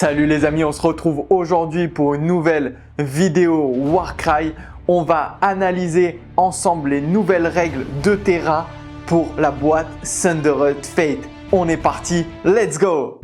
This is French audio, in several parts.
Salut les amis, on se retrouve aujourd'hui pour une nouvelle vidéo Warcry. On va analyser ensemble les nouvelles règles de terrain pour la boîte Thunderhead Fate. On est parti, let's go!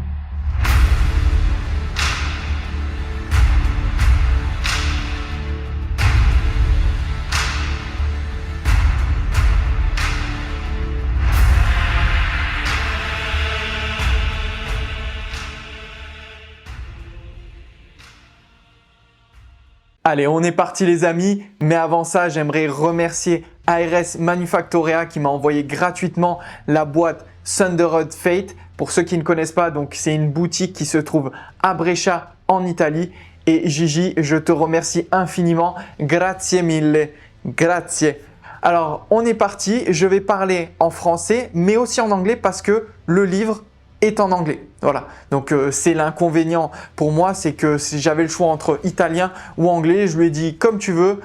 Allez, on est parti les amis, mais avant ça, j'aimerais remercier ARS Manufactorea qui m'a envoyé gratuitement la boîte Thunderhead Fate. Pour ceux qui ne connaissent pas, donc c'est une boutique qui se trouve à Brescia en Italie. Et Gigi, je te remercie infiniment. Grazie mille, grazie. Alors, on est parti. Je vais parler en français, mais aussi en anglais parce que le livre est en anglais. Voilà, donc c'est l'inconvénient pour moi, c'est que si j'avais le choix entre italien ou anglais, je lui ai dit comme tu veux,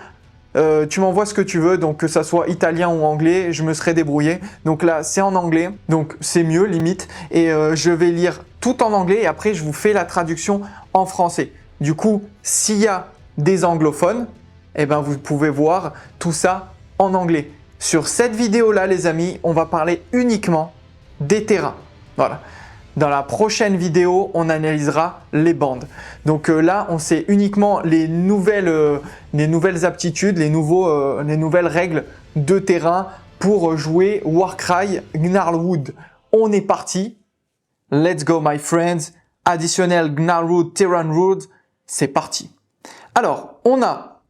tu m'envoies ce que tu veux, donc que ça soit italien ou anglais, je me serais débrouillé. Donc là, c'est en anglais, donc c'est mieux limite. Et je vais lire tout en anglais et après, je vous fais la traduction en français. Du coup, s'il y a des anglophones, eh ben, vous pouvez voir tout ça en anglais. Sur cette vidéo-là, les amis, on va parler uniquement des terrains. Voilà. Dans la prochaine vidéo, on analysera les bandes. Donc là, on sait uniquement les nouvelles aptitudes, les nouvelles règles de terrain pour jouer Warcry Gnarlwood. On est parti. Let's go my friends. Additionnel Gnarlwood Terran Rules. C'est parti. Alors, on a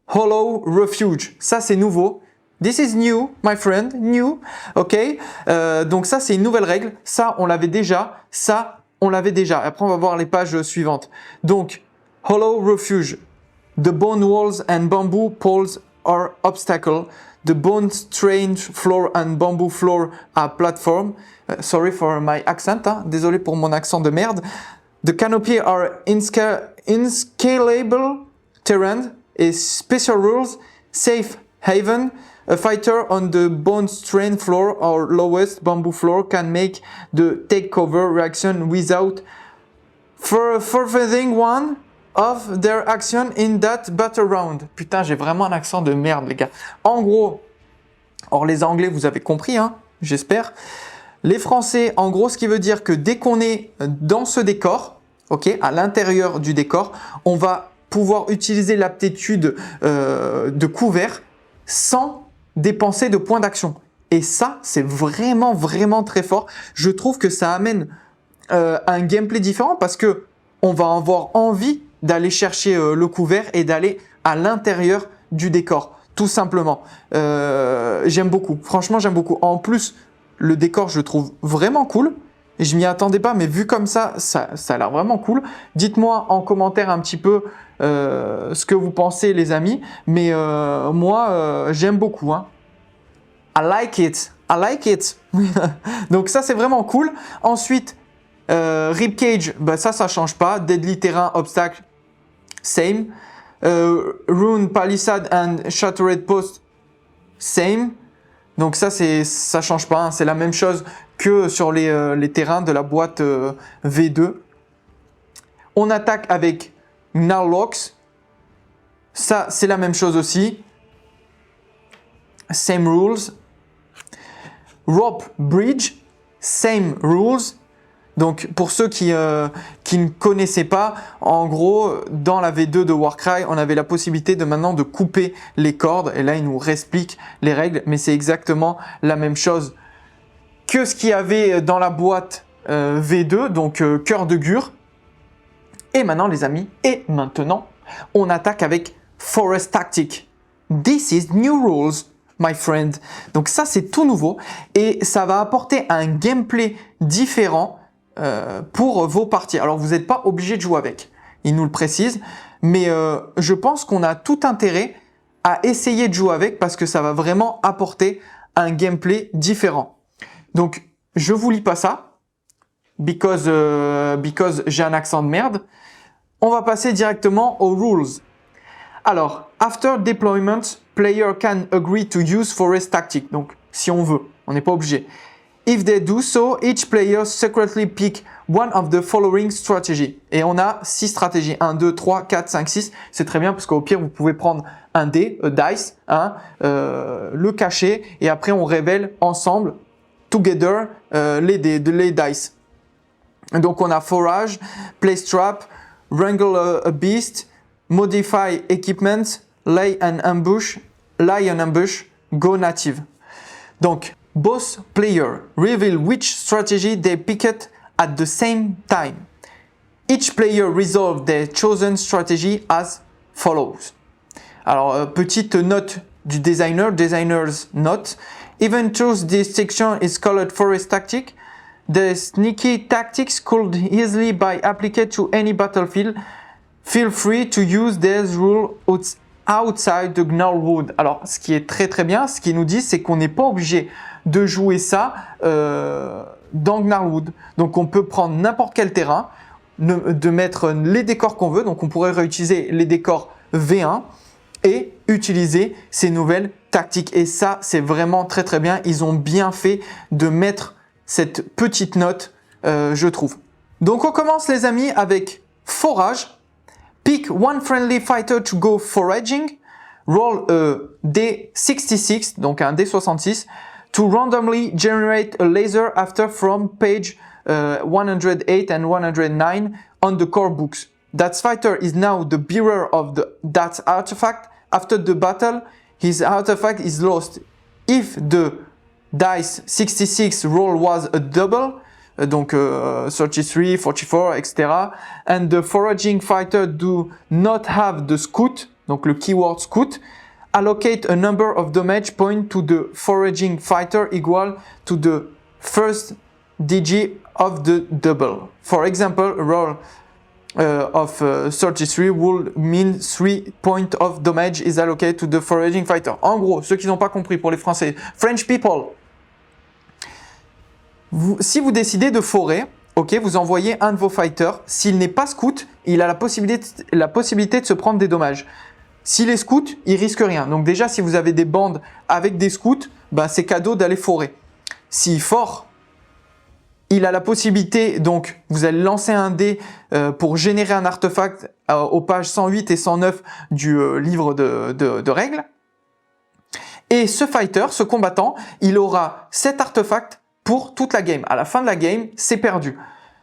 Hollow Refuge. Ça, c'est nouveau. This is new, my friend, new, ok. Donc ça, c'est une nouvelle règle. Ça, on l'avait déjà. Ça, on l'avait déjà. Après, on va voir les pages suivantes. Donc, Hollow Refuge. The bone walls and bamboo poles are obstacle. The bone strange floor and bamboo floor are platform. Sorry for my accent. Hein? Désolé pour mon accent de merde. The canopy are inscalable terrain et special rules. Safe haven. A fighter on the bone strain floor or lowest bamboo floor can make the takeover reaction without forfeiting one of their action in that battle round. Putain, j'ai vraiment un accent de merde, les gars. En gros, or les Anglais, vous avez compris, hein, j'espère. Les Français, en gros, ce qui veut dire que dès qu'on est dans ce décor, ok, à l'intérieur du décor, on va pouvoir utiliser l'aptitude de couvert sans dépenser de points d'action. Et ça, c'est vraiment, vraiment très fort. Je trouve que ça amène un gameplay différent parce que on va avoir envie d'aller chercher le couvert et d'aller à l'intérieur du décor, tout simplement. J'aime beaucoup. Franchement, j'aime beaucoup. En plus, le décor, je le trouve vraiment cool. Je m'y attendais pas, mais vu comme ça, ça a l'air vraiment cool. Dites-moi en commentaire un petit peu ce que vous pensez, les amis. Mais moi, j'aime beaucoup. Hein. I like it. I like it. Donc ça, c'est vraiment cool. Ensuite, Ribcage, bah, ça change pas. Deadly Terrain, Obstacle, same. Rune, Palisade and Shattered Post, same. Donc ça change pas. Hein. C'est la même chose que sur les terrains de la boîte V2. On attaque avec Gnarlocks. Ça, c'est la même chose aussi. Same rules. Rope Bridge. Same rules. Donc, pour ceux qui ne connaissaient pas, en gros, dans la V2 de Warcry, on avait la possibilité maintenant de couper les cordes. Et là, il nous réexplique les règles. Mais c'est exactement la même chose que ce qu'il y avait dans la boîte V2, donc cœur de Gur. Et maintenant, les amis, on attaque avec Forest Tactic. This is new rules, my friend. Donc ça, c'est tout nouveau et ça va apporter un gameplay différent pour vos parties. Alors, vous n'êtes pas obligé de jouer avec, il nous le précise, mais je pense qu'on a tout intérêt à essayer de jouer avec parce que ça va vraiment apporter un gameplay différent. Donc, je vous lis pas ça, because j'ai un accent de merde. On va passer directement aux rules. Alors, after deployment, player can agree to use forest tactic. Donc, si on veut, on n'est pas obligé. If they do so, each player secretly pick one of the following strategy. Et on a 6 stratégies. 1, 2, 3, 4, 5, 6. C'est très bien parce qu'au pire, vous pouvez prendre un dé, dice, hein, le cacher et après on révèle ensemble, together, les dice. Donc on a forage, place trap, wrangle a beast, modify equipment, lie an ambush, go native. Donc, both players reveal which strategy they picked at the same time. Each player resolves their chosen strategy as follows. Alors, petite note du designer's note. Even though this section is called forest tactic, the sneaky tactics could easily be applied to any battlefield. Feel free to use these rules outside the Gnarlwood. Alors, ce qui est très très bien, ce qu'ils nous disent, c'est qu'on n'est pas obligé de jouer ça dans Gnarlwood. Donc, on peut prendre n'importe quel terrain, de mettre les décors qu'on veut. Donc, on pourrait réutiliser les décors V1 et utiliser ces nouvelles tactiques. Et ça, c'est vraiment très très bien. Ils ont bien fait de mettre cette petite note, je trouve. Donc, on commence les amis avec forage. Pick one friendly fighter to go foraging. Roll a D66, donc un D66, to randomly generate a laser after from page 108 and 109 on the core books. That fighter is now the bearer of that artifact. After the battle, his artifact is lost. If the dice 66 roll was a double, donc 33, 44, etc. And the foraging fighter do not have the scout, donc le keyword scout, allocate a number of damage points to the foraging fighter equal to the first digit of the double. For example, a roll of 33 will mean 3 points of damage is allocated to the foraging fighter. En gros, ceux qui n'ont pas compris pour les Français, French people, si vous décidez de forer, ok, vous envoyez un de vos fighters. S'il n'est pas scout, il a la possibilité de se prendre des dommages. S'il est scout, il risque rien. Donc déjà, si vous avez des bandes avec des scouts, ben c'est cadeau d'aller forer. S'il fore, il a la possibilité, donc vous allez lancer un dé pour générer un artefact aux pages 108 et 109 du livre de règles. Et ce fighter, ce combattant, il aura cet artefact pour toute la game. À la fin de la game, c'est perdu.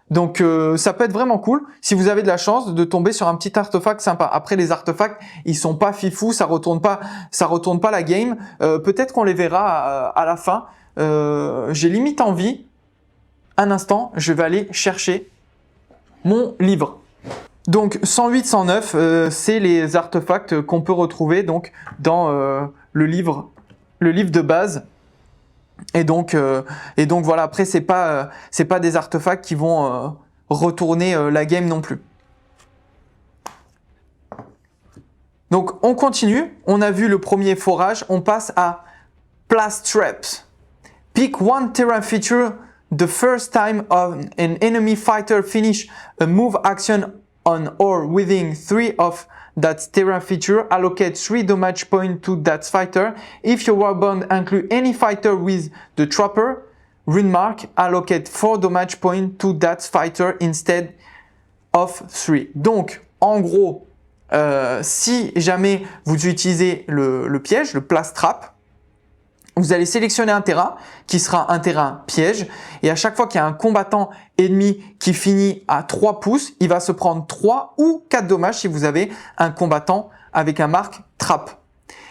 Donc ça peut être vraiment cool si vous avez de la chance de tomber sur un petit artefact sympa. Après les artefacts, ils sont pas fifous, ça retourne pas la game. Peut-être qu'on les verra à la fin. J'ai limite envie. Un instant, je vais aller chercher mon livre. Donc 108-109, c'est les artefacts qu'on peut retrouver donc dans le livre de base. Et donc voilà, après c'est pas des artefacts qui vont retourner la game non plus. Donc on continue, on a vu le premier forage, on passe à place traps. Pick one terrain feature the first time an enemy fighter finish a move action on or within 3 of that terrain feature, allocate 3 damage points to that fighter. If your warband includes any fighter with the trapper rune mark, allocate 4 damage points to that fighter instead of 3. Donc, en gros, si jamais vous utilisez le piège, le place trap, vous allez sélectionner un terrain qui sera un terrain piège et à chaque fois qu'il y a un combattant ennemi qui finit à 3 pouces, il va se prendre 3 ou 4 dommages si vous avez un combattant avec un marque trap.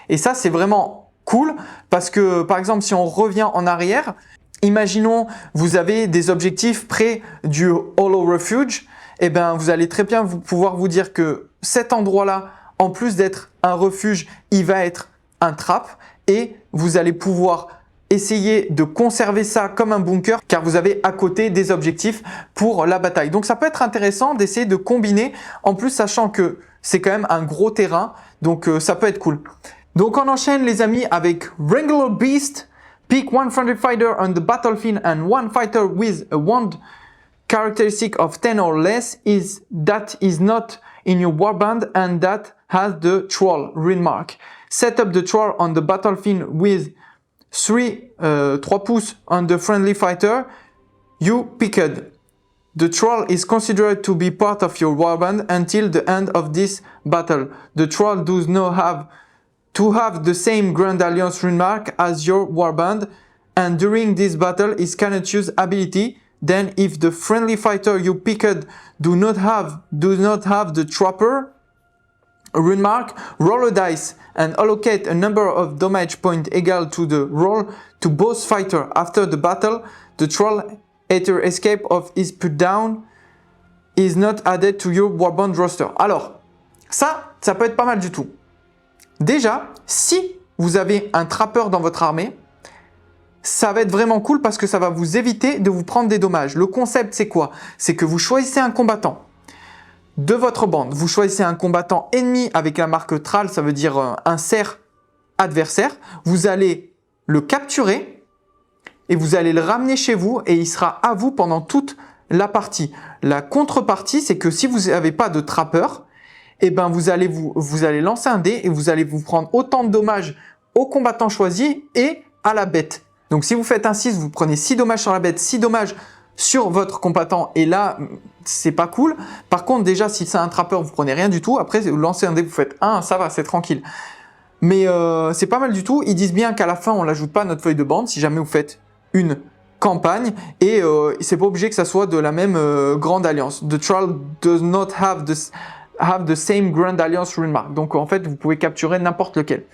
Et ça, c'est vraiment cool parce que, par exemple, si on revient en arrière, imaginons vous avez des objectifs près du Hollow Refuge, et ben vous allez très bien pouvoir vous dire que cet endroit-là, en plus d'être un refuge, il va être un trap. Et vous allez pouvoir essayer de conserver ça comme un bunker car vous avez à côté des objectifs pour la bataille. Donc ça peut être intéressant d'essayer de combiner, en plus sachant que c'est quand même un gros terrain, donc ça peut être cool. Donc on enchaîne les amis avec Wrangler Beast. Pick one friendly fighter on the battlefield and one fighter with a wand characteristic of 10 or less that is not in your warband and that has the troll rune mark. Set up the troll on the battlefield with 3 pouces on the friendly fighter you picked. The troll is considered to be part of your warband until the end of this battle. The troll does not have to have the same Grand Alliance rune mark as your warband, and during this battle it cannot use ability. Then if the friendly fighter you picked do not have the trapper rune mark, roll a dice and allocate a number of damage points equal to the roll to both fighters. After the battle, the troll either escape of his put down is not added to your warband roster. Alors, ça peut être pas mal du tout. Déjà, si vous avez un trappeur dans votre armée, ça va être vraiment cool parce que ça va vous éviter de vous prendre des dommages. Le concept, c'est quoi? C'est que vous choisissez un combattant de votre bande. Vous choisissez un combattant ennemi avec la marque Thrall, ça veut dire un cerf adversaire. Vous allez le capturer et vous allez le ramener chez vous et il sera à vous pendant toute la partie. La contrepartie, c'est que si vous n'avez pas de trappeur, eh ben vous allez lancer un dé et vous allez vous prendre autant de dommages au combattant choisi et à la bête. Donc si vous faites un 6, vous prenez 6 dommages sur la bête, 6 dommages sur votre combattant et là, c'est pas cool. Par contre, déjà, si c'est un trappeur, vous prenez rien du tout. Après, vous lancez un dé, vous faites 1, ça va, c'est tranquille. Mais c'est pas mal du tout. Ils disent bien qu'à la fin, on l'ajoute pas à notre feuille de bande si jamais vous faites une campagne et c'est pas obligé que ça soit de la même grande alliance. The troll does not have the same Grand Alliance rune mark. Donc en fait, vous pouvez capturer n'importe lequel.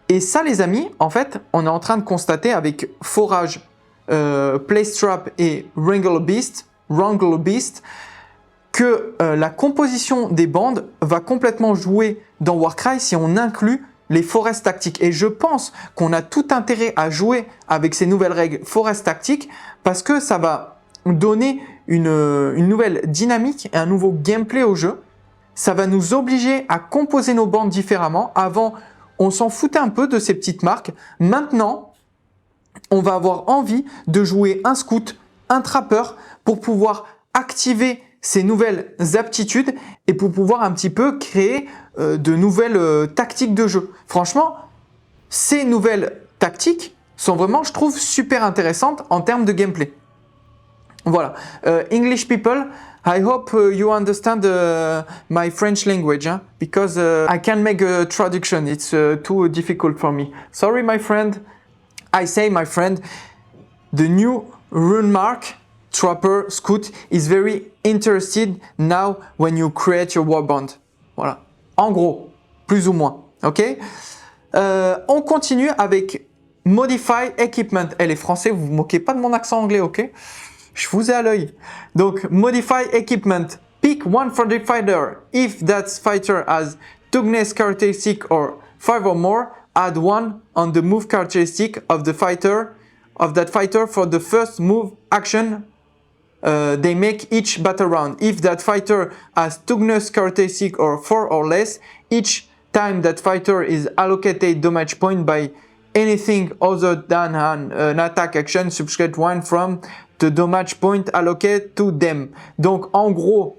Et ça, les amis, en fait, on est en train de constater avec Forage, Playstrap et Wrangle Beast que la composition des bandes va complètement jouer dans Warcry si on inclut les Forest Tactiques. Et je pense qu'on a tout intérêt à jouer avec ces nouvelles règles Forest Tactiques parce que ça va donner une nouvelle dynamique et un nouveau gameplay au jeu. Ça va nous obliger à composer nos bandes différemment. Avant, on s'en foutait un peu de ces petites marques. Maintenant, on va avoir envie de jouer un scout, un trappeur pour pouvoir activer ces nouvelles aptitudes et pour pouvoir un petit peu créer de nouvelles tactiques de jeu. Franchement, ces nouvelles tactiques sont vraiment, je trouve, super intéressantes en termes de gameplay. Voilà. English people, I hope you understand my French language, hein, because I can't make a traduction. It's too difficult for me. Sorry, my friend. I say, my friend, the new rune mark Trapper Scout is very interested now when you create your warband. Voilà. En gros, plus ou moins. Ok. On continue avec Modify Equipment. Les Français, vous vous moquez pas de mon accent anglais, ok? Je vous ai à l'œil. Donc, Modify Equipment. Pick one for the fighter. If that fighter has toughness characteristic or 5 or more, add one on the move characteristic of that fighter for the first move action they make each battle round. If that fighter has toughness characteristic or 4 or less, each time that fighter is allocated damage point by anything other than an attack action, subtract one from the damage point allocated to them. Donc en gros,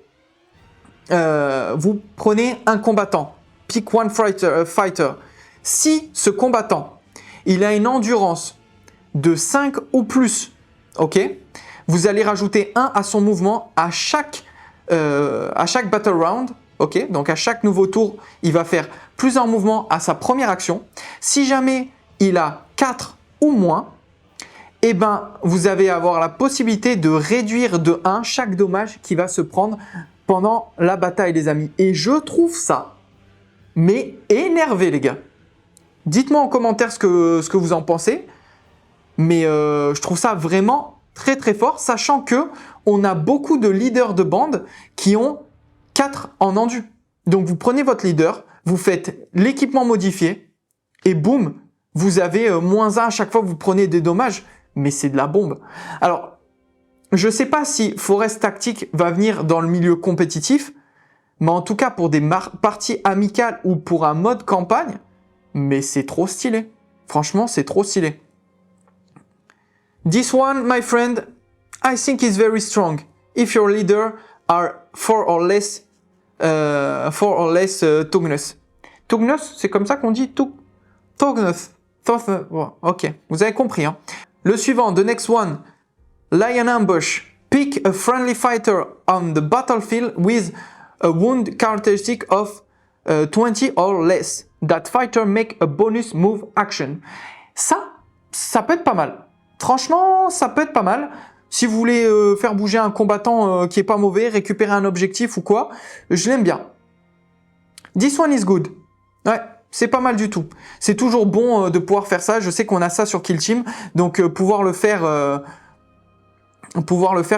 vous prenez un combattant, pick one fighter. Si ce combattant, il a une endurance de 5 ou plus, ok, vous allez rajouter 1 à son mouvement à chaque battle round, ok, donc à chaque nouveau tour, il va faire plusieurs mouvements à sa première action. Si jamais il a 4 ou moins, eh ben, vous allez avoir la possibilité de réduire de 1 chaque dommage qui va se prendre pendant la bataille, les amis. Et je trouve ça, mais énervé, les gars. Dites-moi en commentaire ce que vous en pensez, mais je trouve ça vraiment très très fort, sachant que on a beaucoup de leaders de bande qui ont 4 en endu. Donc vous prenez votre leader, vous faites l'équipement modifié et boum, vous avez -1 à chaque fois que vous prenez des dommages, mais c'est de la bombe. Alors, je ne sais pas si Forest Tactique va venir dans le milieu compétitif, mais en tout cas pour des parties amicales ou pour un mode campagne, mais c'est trop stylé. Franchement, c'est trop stylé. This one, my friend, I think is very strong. If your leader are 4 or less toughness. Toughness, c'est comme ça qu'on dit toughness. Ok, vous avez compris. Hein. Le suivant, the next one, Lion Ambush. Pick a friendly fighter on the battlefield with a wound characteristic of 20 or less. That fighter make a bonus move action. Ça peut être pas mal. Franchement, ça peut être pas mal. Si vous voulez faire bouger un combattant qui est pas mauvais, récupérer un objectif ou quoi, je l'aime bien. This one is good. Ouais, c'est pas mal du tout. C'est toujours bon de pouvoir faire ça. Je sais qu'on a ça sur Kill Team, donc pouvoir le faire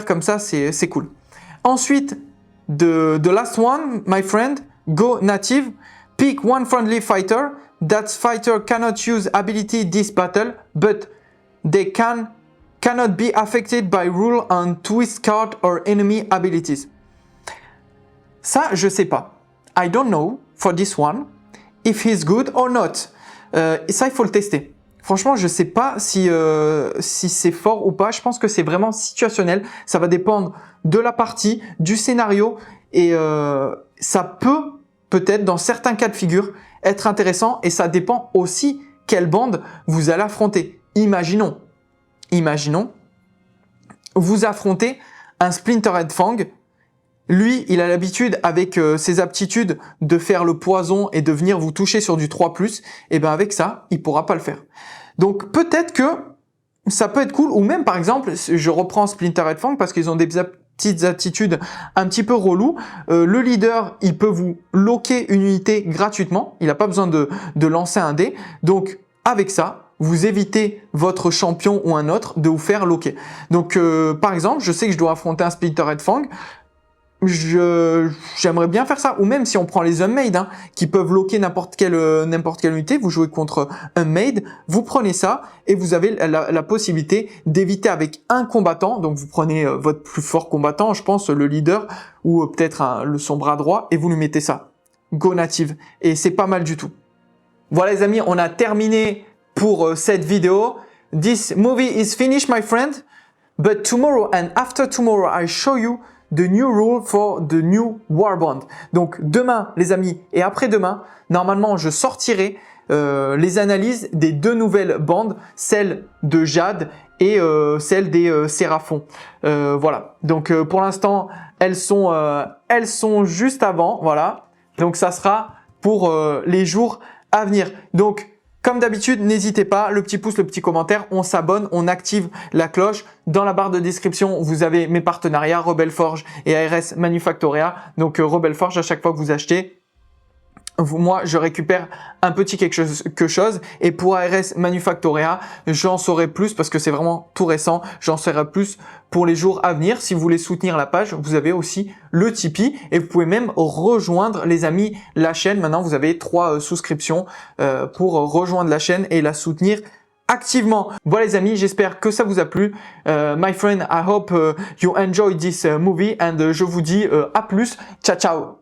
comme ça, c'est cool. Ensuite, the last one, my friend, go native. Pick one friendly fighter. That fighter cannot use ability this battle, but they cannot be affected by rule on twist card or enemy abilities. Ça, je sais pas. I don't know for this one if he's good or not. Et ça, il faut le tester. Franchement, je sais pas si c'est fort ou pas. Je pense que c'est vraiment situationnel. Ça va dépendre de la partie, du scénario et ça peut-être dans certains cas de figure être intéressant et ça dépend aussi quelle bande vous allez affronter. Imaginons, vous affrontez un Splinterhead Fang. Lui, il a l'habitude avec ses aptitudes de faire le poison et de venir vous toucher sur du 3+. Et bien avec ça, il pourra pas le faire. Donc peut-être que ça peut être cool. Ou même par exemple, je reprends Splinterhead Fang parce qu'ils ont des petites attitudes un petit peu relou. Le leader, il peut vous locker une unité gratuitement. Il n'a pas besoin de lancer un dé. Donc avec ça, vous évitez votre champion ou un autre de vous faire locker. Donc par exemple, je sais que je dois affronter un Splinterhead Fang. J'aimerais bien faire ça. Ou même si on prend les Unmade qui peuvent locker n'importe quelle unité, vous jouez contre Unmade, vous prenez ça et vous avez la possibilité d'éviter avec un combattant. Donc vous prenez votre plus fort combattant, je pense le leader ou peut-être son bras droit et vous lui mettez ça. Go native. Et c'est pas mal du tout. Voilà les amis, on a terminé pour cette vidéo. This movie is finished my friend. But tomorrow and after tomorrow I show you the new rule for the new warband. Donc demain les amis et après-demain, normalement je sortirai les analyses des deux nouvelles bandes, celle de Jade et celle des Séraphons. Voilà. Donc pour l'instant elles sont juste avant. Voilà. Donc ça sera pour les jours à venir. Donc comme d'habitude, n'hésitez pas, le petit pouce, le petit commentaire, on s'abonne, on active la cloche. Dans la barre de description, vous avez mes partenariats Rebel Forge et ARS Manufactorea. Donc Rebel Forge, à chaque fois que vous achetez, moi je récupère un petit quelque chose et pour ARS Manufactorea, j'en saurai plus parce que c'est vraiment tout récent, j'en saurai plus pour les jours à venir. Si vous voulez soutenir la page, vous avez aussi le Tipeee et vous pouvez même rejoindre les amis la chaîne. Maintenant vous avez 3 souscriptions pour rejoindre la chaîne et la soutenir activement. Voilà les amis, j'espère que ça vous a plu. My friend, I hope you enjoyed this movie and je vous dis à plus. Ciao ciao.